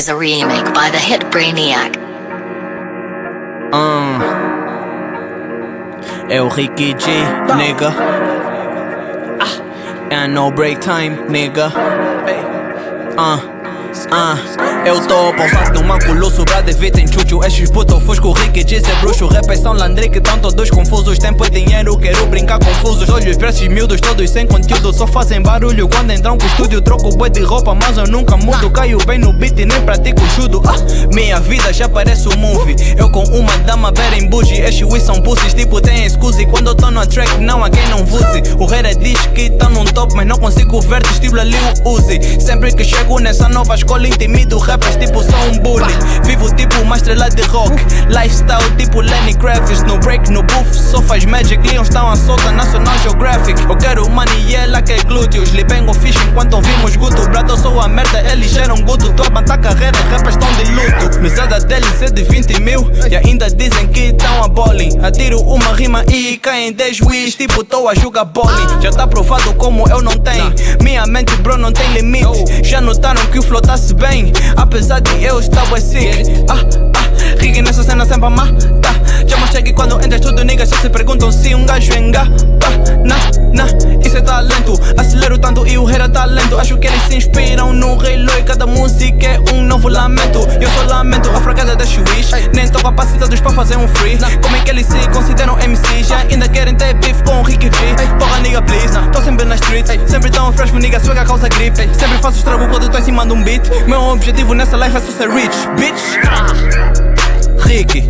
is a remake by the hit Brainiac. É o Ricky G, nigga. And no break time, nigga. Eu tô pausado no manculo, sobra evita em chuchu. Estes puto fusco, Ricky disse bruxo. Rappers são landrique, tão todos confusos. Tempo e dinheiro, quero brincar confusos. Olhos pra esses miúdos, todos sem conteúdo. Só fazem barulho quando entram pro estúdio. Troco bué de roupa, mas eu nunca mudo. Caio bem no beat e nem pratico judo. Minha vida já parece um movie. Eu com uma dama bem bougie. Estes whis são pussies, tipo tem excuse. Quando eu tô no track, não há quem não vuse. O Rera diz que tá num top, mas não consigo ver de estilo ali o Uzi. Sempre que chego nessa nova escola, intimido rappers tipo sou um bully. Vivo tipo uma estrela de rock. Lifestyle tipo Lenny Kravitz. No break, no booth, só faz magic. Leons estão à solta, National Geographic. Eu quero money e ela quer glúteos. Libengo fish enquanto ouvimos guto. Brado, eu sou a merda, eles cheiram guto. Tô a bantar carreira, rappers estão de luto. Mesada deles é de 20 mil e ainda dizem que estão a bowling. Atiro uma rima e caem 10 whis, tipo tô a jogar bowling. Já tá provado como eu não tenho. Minha mente, bro, não tem limite. Já notaram que o flow tá-se bem, apesar de eu estar bué sick. Rigue nessa cena sempre a matar. Já mostrei que quando entras tudo niggas só se perguntam se um gajo engana. Isso é talento. Acelero tanto e o Rera tá lento. Acho que eles se inspiram no Rei Loi. Cada música é um novo lamento. Eu só lamento a fracada da Swish. Nem tô capacitados pra fazer um free. Como é que eles se consideram MC? Já ainda querem ter beef com o Ricky G. Porra nigga please, tô sempre na street. Sempre tão fresh, nigga swag a causa grip. Sempre faço estrago quando tô em cima de um beat. Meu objetivo nessa life é só ser rich, bitch. Ricky